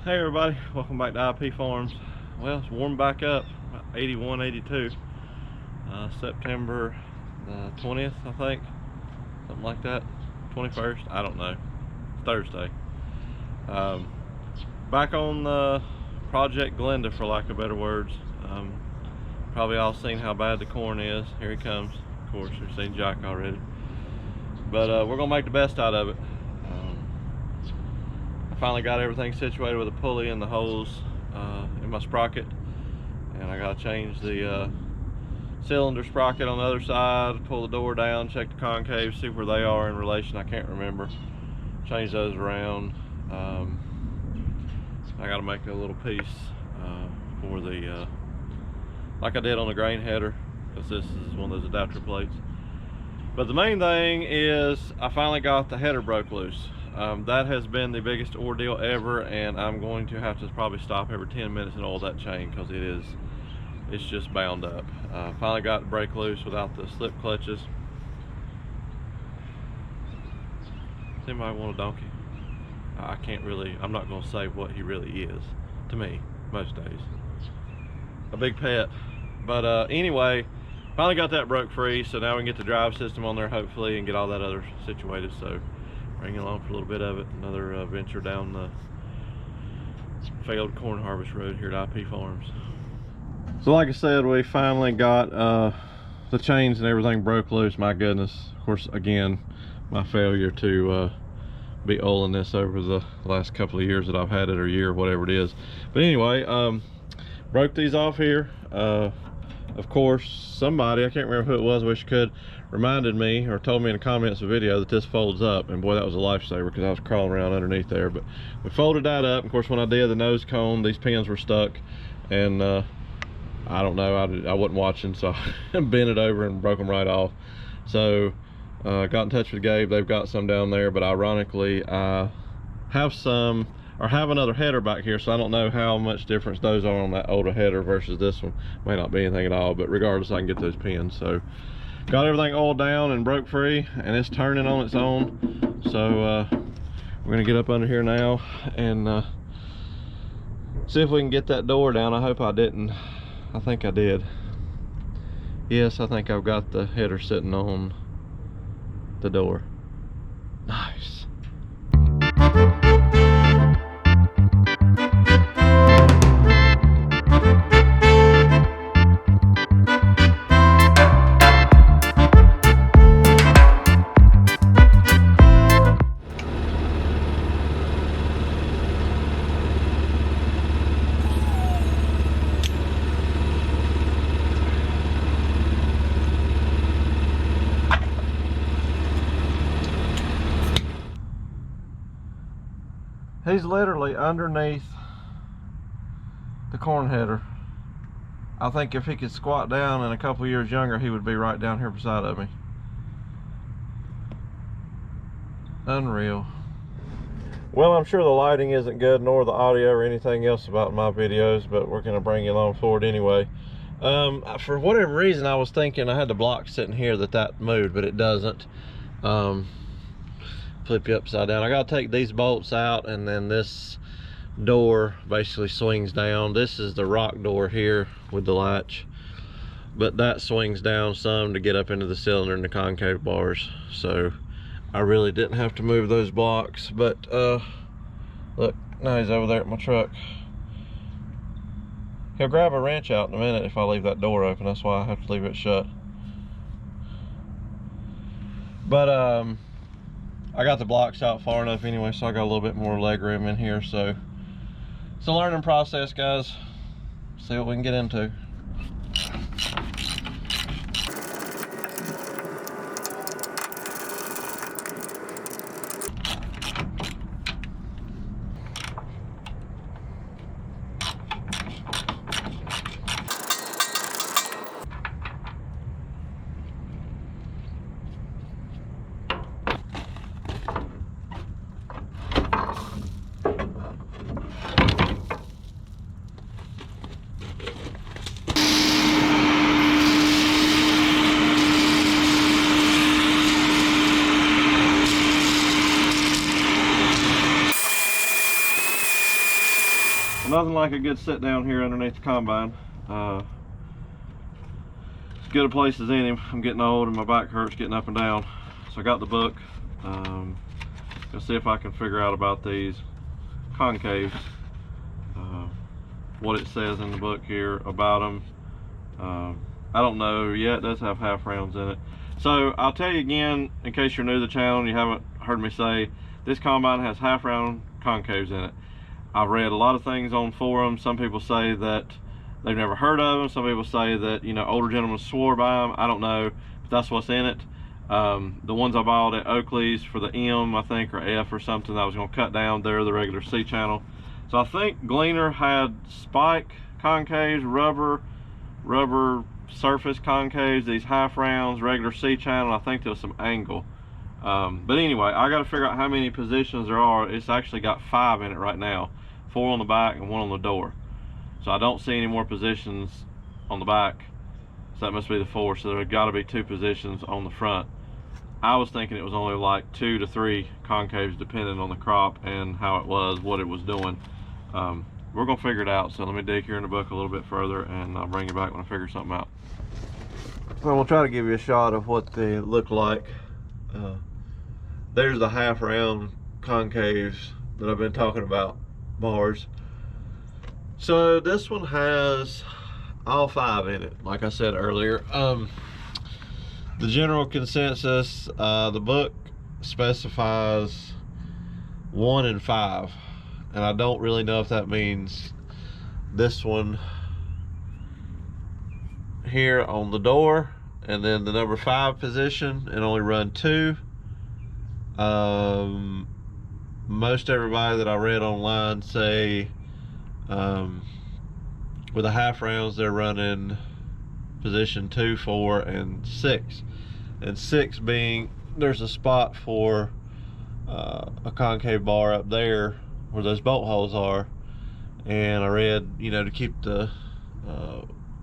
Hey everybody, welcome back to IP Farms. Well, it's warmed back up, about 81, 82. September the 20th, I think, something like that. 21st, I don't know. It's Thursday. Back on the Project Gleaner, for lack of better words. Probably all seen how bad the corn is. Here he comes. Of course, we've seen Jack already. But we're gonna make the best out of it. Finally got everything situated with a pulley and the hose in my sprocket, and I gotta change the cylinder sprocket on the other side, pull the door down, check the concave, see where they are in relation. I can't remember. Change those around. I gotta make a little piece for the like I did on the grain header, because this is one of those adapter plates. But the main thing is I finally got the header broke loose. That has been the biggest ordeal ever, and I'm going to have to probably stop every 10 minutes and oil that chain, because it's just bound up. Finally got the brake loose without the slip clutches. Does anybody want a donkey? I can't really, I'm not going to say what he really is to me most days. A big pet. But anyway, finally got that broke free, so now we can get the drive system on there hopefully and get all that other situated. So bring you along for a little bit of it. Another venture down the failed corn harvest road here at IP Farms. So like I said, we finally got the chains and everything broke loose. My goodness. Of course, again, my failure to be oiling this over the last couple of years that I've had it, or year, whatever it is. But anyway, broke these off here. Of course, somebody, I can't remember who it was, I wish I could, reminded me or told me in the comments of the video that this folds up, and boy, that was a lifesaver, because I was crawling around underneath there. But we folded that up. Of course, when I did the nose cone, these pins were stuck, and I don't know, I wasn't watching, so I bent it over and broke them right off. So got in touch with Gabe. They've got some down there, but ironically I have some, or have another header back here, so I don't know how much difference those are on that older header versus this one. May not be anything at all, but regardless, I can get those pins. So got everything oiled down and broke free, and it's turning on its own. So we're gonna get up under here now and see if we can get that door down. I hope I didn't. I think I did. Yes, I think I've got the header sitting on the door. Nice. He's literally underneath the corn header. I think if he could squat down and a couple years younger, he would be right down here beside of me. Unreal. Well, I'm sure the lighting isn't good, nor the audio or anything else about my videos, but we're gonna bring you along for it anyway. For whatever reason, I was thinking I had the block sitting here that moved, but it doesn't. Flip you upside down. I gotta take these bolts out, and then this door basically swings down. This is the rock door here with the latch, but that swings down some to get up into the cylinder and the concave bars. So I really didn't have to move those blocks. But look, now he's over there at my truck. He'll grab a wrench out in a minute if I leave that door open. That's why I have to leave it shut. But I got the blocks out far enough anyway, so I got a little bit more leg room in here. So it's a learning process, guys. See what we can get into. Nothing like a good sit down here underneath the combine. As good a place as any. I'm getting old and my back hurts getting up and down. So I got the book. Gonna see if I can figure out about these concaves. What it says in the book here about them. I don't know yet. It does have half rounds in it. So I'll tell you again, in case you're new to the channel and you haven't heard me say, this combine has half round concaves in it. I've read a lot of things on forums. Some people say that they've never heard of them. Some people say that, you know, older gentlemen swore by them. I don't know, but that's what's in it. The ones I bought at Oakley's for the M, I think, or F or something, that I was going to cut down. They're the regular C channel. So I think Gleaner had spike concaves, rubber surface concaves, these half rounds, regular C channel. I think there's some angle. But anyway, I got to figure out how many positions there are. It's actually got 5 in it right now, 4 on the back and 1 on the door. So I don't see any more positions on the back. So that must be the 4. So there got to be 2 positions on the front. I was thinking it was only like 2 to 3 concaves depending on the crop and how it was, what it was doing. We're gonna figure it out. So let me dig here in the book a little bit further and I'll bring you back when I figure something out. So we'll try to give you a shot of what they look like. There's the half round concaves that I've been talking about, bars. So this one has all 5 in it, like I said earlier. The general consensus, the book specifies 1 and 5, and I don't really know if that means this one here on the door and then the number 5 position and only run 2. Most everybody that I read online say with the half rounds they're running position 2, 4, and 6. And 6 being there's a spot for a concave bar up there where those bolt holes are, and I read, you know, to keep the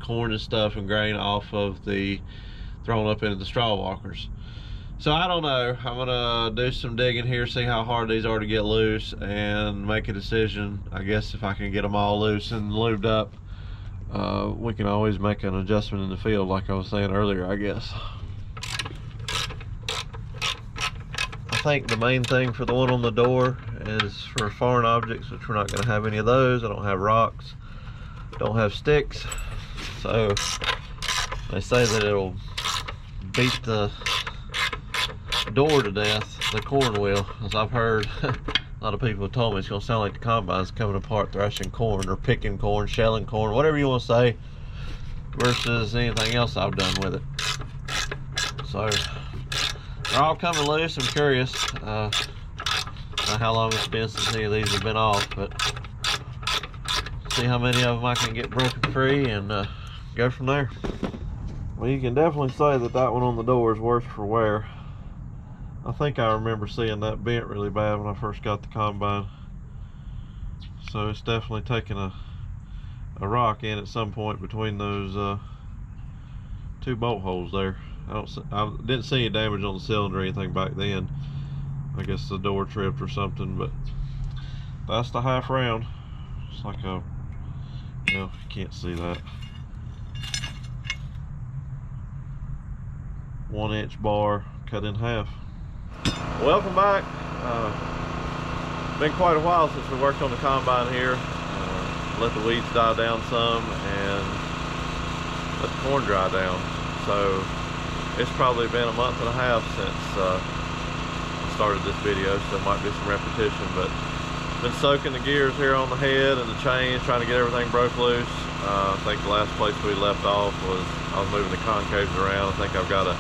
corn and stuff and grain off of the thrown up into the straw walkers. So I don't know. I'm gonna do some digging here, see how hard these are to get loose, and make a decision. I guess if I can get them all loose and lubed up, we can always make an adjustment in the field, like I was saying earlier, I guess. I think the main thing for the one on the door is for foreign objects, which we're not going to have any of those. I don't have rocks, don't have sticks, so they say that it'll beat the door to death, the corn will, as I've heard. A lot of people have told me it's going to sound like the combine's coming apart threshing corn or picking corn, shelling corn, whatever you want to say, versus anything else I've done with it. So they're all coming loose. I'm curious how long it's been since any of these have been off, but see how many of them I can get broken free and go from there. Well, you can definitely say that that one on the door is worse for wear. I think I remember seeing that bent really bad when I first got the combine. So it's definitely taken a rock in at some point between those 2 bolt holes there. I didn't see any damage on the cylinder or anything back then. I guess the door tripped or something, but that's the half round. It's like a, you know, you can't see that. 1-inch bar cut in half. Welcome back. Been quite a while since we worked on the combine here. Let the weeds die down some and let the corn dry down. So it's probably been a month and a half since I started this video, so it might be some repetition, but been soaking the gears here on the head and the chains, trying to get everything broke loose. I think the last place we left off was I was moving the concaves around. I think I've got a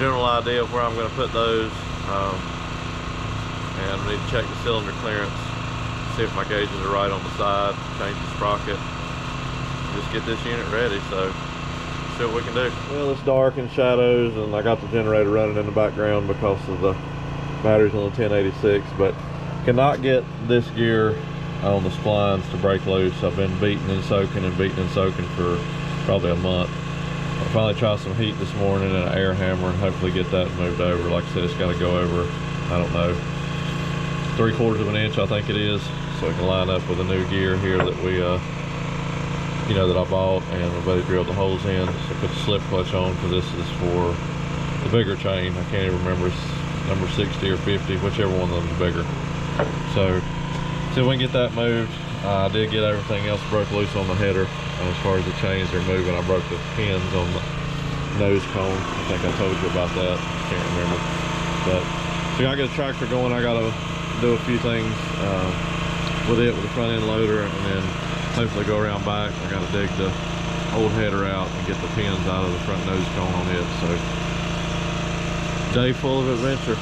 general idea of where I'm going to put those, and I need to check the cylinder clearance, see if my gauges are right on the side, change the sprocket, just get this unit ready. So see what we can do. Well, it's dark and shadows, and I got the generator running in the background because of the batteries on the 1086, but cannot get this gear on the splines to break loose. I've been beating and soaking for probably a month. I finally tried some heat this morning and an air hammer and hopefully get that moved over. Like I said, it's got to go over, I don't know, 3/4 of an inch, I think it is. so it can line up with the new gear here that we that I bought, and my buddy drilled the holes in. So put the slip clutch on, because this is for the bigger chain. I can't even remember, it's number 60 or 50, whichever one of them is bigger. So we can get that moved. I did get everything else broke loose on the header. As far as the chains are moving, I broke the pins on the nose cone. I think I told you about that. Can't remember. But so I got a tractor going. I gotta do a few things with it, with the front end loader, and then hopefully go around back. I gotta dig the old header out and get the pins out of the front nose cone on it. So day full of adventure.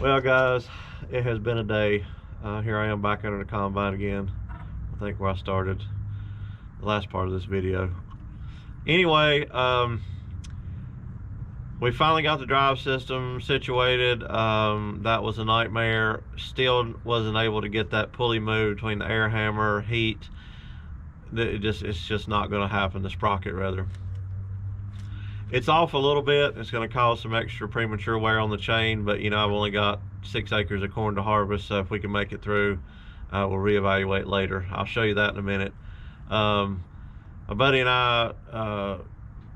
Well guys, it has been a day. Here I am back under the combine again. I think where I started the last part of this video. Anyway, we finally got the drive system situated. That was a nightmare. Still wasn't able to get that pulley moved between the air hammer, heat. It's just not going to happen, the sprocket rather. It's off a little bit. It's going to cause some extra premature wear on the chain, but I've only got 6 acres of corn to harvest, so if we can make it through, we'll reevaluate later. I'll show you that in a minute. My buddy and I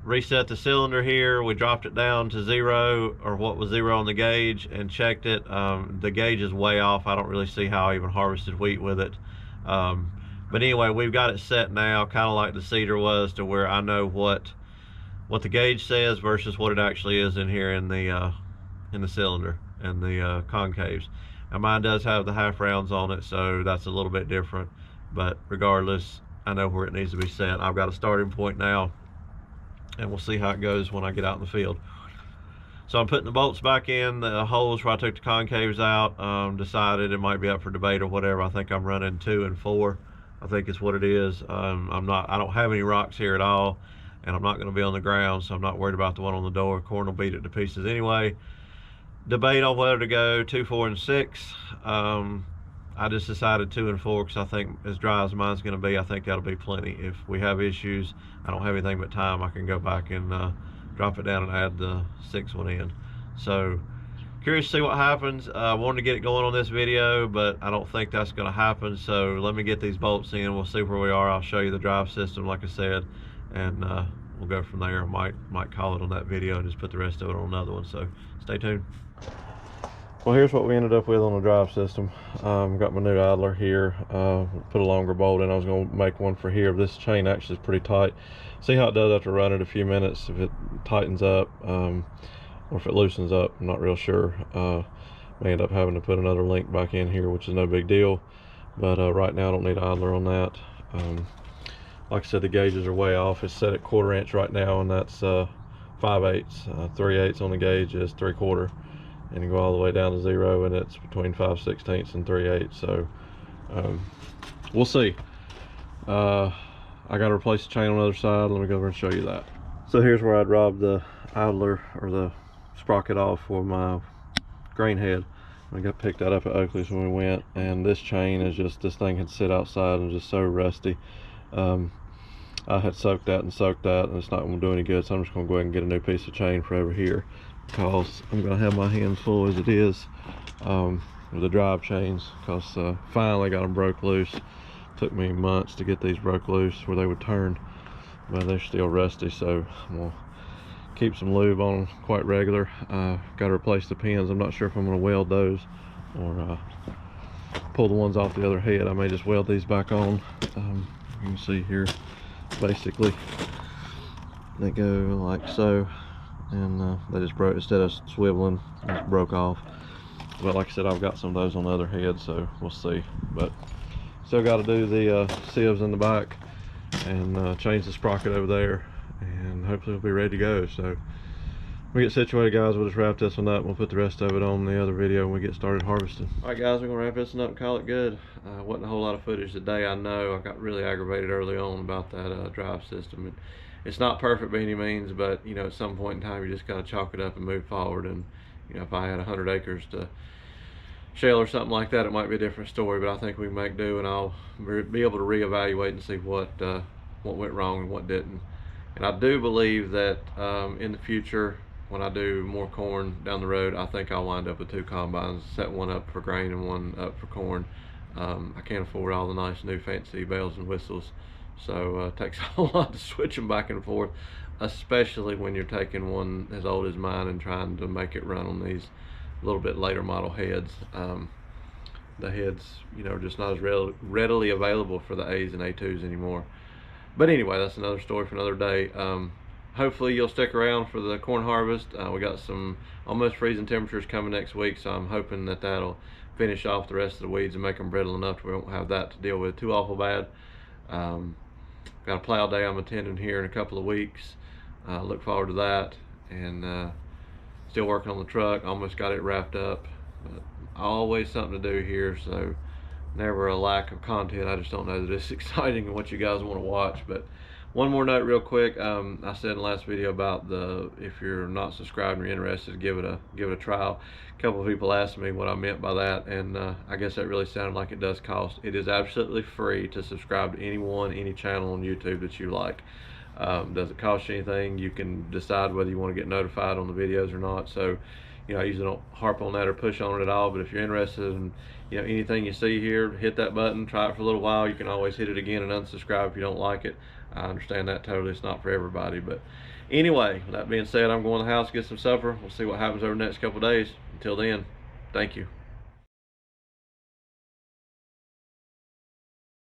reset the cylinder here. We dropped it down to 0, or what was 0 on the gauge, and checked it. The gauge is way off. I don't really see how I even harvested wheat with it. But anyway, we've got it set now, kind of like the cedar was, to where I know what the gauge says versus what it actually is in here in the cylinder and the concaves. And mine does have the half rounds on it, so that's a little bit different, but regardless, I know where it needs to be set. I've got a starting point now, and we'll see how it goes when I get out in the field. So I'm putting the bolts back in the holes where I took the concaves out. Decided it might be up for debate or whatever. I think I'm running 2 and 4. I think it's what it is. I don't have any rocks here at all, and I'm not going to be on the ground, so I'm not worried about the one on the door. Corn will beat it to pieces anyway. Debate on whether to go 2, 4, and 6. I just decided 2 and 4 because I think as dry as mine's going to be, I think that'll be plenty. If we have issues, I don't have anything but time, I can go back and drop it down and add the 6th one in. So curious to see what happens. I wanted to get it going on this video, but I don't think that's going to happen. So let me get these bolts in. We'll see where we are. I'll show you the drive system, like I said, and we'll go from there. I might call it on that video and just put the rest of it on another one. So stay tuned. Well, here's what we ended up with on the drive system. Got my new idler here. Put a longer bolt in. I was going to make one for here. This chain actually is pretty tight. See how it does after running it a few minutes. If it tightens up or if it loosens up, I'm not real sure. May end up having to put another link back in here, which is no big deal. but right now I don't need an idler on that. Like I said, the gauges are way off. It's set at 1/4 inch right now, and that's 5/8. 3/8 on the gauge is 3/4, and you go all the way down to 0, and it's between 5/16 and 3/8. So we'll see. I got to replace the chain on the other side. Let me go over and show you that. So here's where I'd robbed the idler or the sprocket off for my grain head. I got picked that up at Oakley's when we went, and this chain is just, this thing had sit outside and just so rusty. I had soaked that, and it's not going to do any good, so I'm just going to go ahead and get a new piece of chain for over here, because I'm going to have my hands full as it is with the drive chains, because finally got them broke loose. Took me months to get these broke loose where they would turn, but they're still rusty, so I'm going to keep some lube on them quite regular. Got to replace the pins. I'm not sure if I'm going to weld those or pull the ones off the other head. I may just weld these back on. You can see here, basically they go like so, and they just broke, instead of swiveling, just broke off. But like I said, I've got some of those on the other head, so we'll see. But still got to do the sieves in the back and change the sprocket over there, and hopefully we'll be ready to go. So when we get situated, guys, we'll just wrap this one up and we'll put the rest of it on the other video when we get started harvesting. All right, guys, we're gonna wrap this one up and call it good. Wasn't a whole lot of footage today. I know I got really aggravated early on about that drive system. It's not perfect by any means, but you know, at some point in time you just gotta chalk it up and move forward. And you know, if I had 100 acres to shell or something like that, it might be a different story, but I think we can make do, and I'll be able to reevaluate and see what went wrong and what didn't. And I do believe that in the future, when I do more corn down the road, I think I'll wind up with 2 combines, set one up for grain and one up for corn. I can't afford all the nice new fancy bells and whistles, so it takes a whole lot to switch them back and forth, especially when you're taking one as old as mine and trying to make it run on these a little bit later model heads. The heads, you know, are just not as readily available for the A's and A2s anymore. But anyway, that's another story for another day. Hopefully you'll stick around for the corn harvest. We got some almost freezing temperatures coming next week, so I'm hoping that that'll finish off the rest of the weeds and make them brittle enough to we won't have that to deal with too awful bad. Got a plow day I'm attending here in a couple of weeks. Look forward to that, and still working on the truck. Almost got it wrapped up, but always something to do here, so never a lack of content. I just don't know that it's exciting and what you guys want to watch. But one more note real quick. I said in the last video about if you're not subscribed and you're interested, give it a trial. A couple of people asked me what I meant by that, and I guess that really sounded like it does cost. It is absolutely free to subscribe to any channel on YouTube that you like. Doesn't cost you anything. You can decide whether you want to get notified on the videos or not. So, you know, I usually don't harp on that or push on it at all, but if you're interested in, you know, anything you see here, hit that button, try it for a little while. You can always hit it again and unsubscribe if you don't like it. I understand that totally. It's not for everybody. But anyway, with that being said, I'm going to the house to get some supper. We'll see what happens over the next couple of days. Until then, thank you.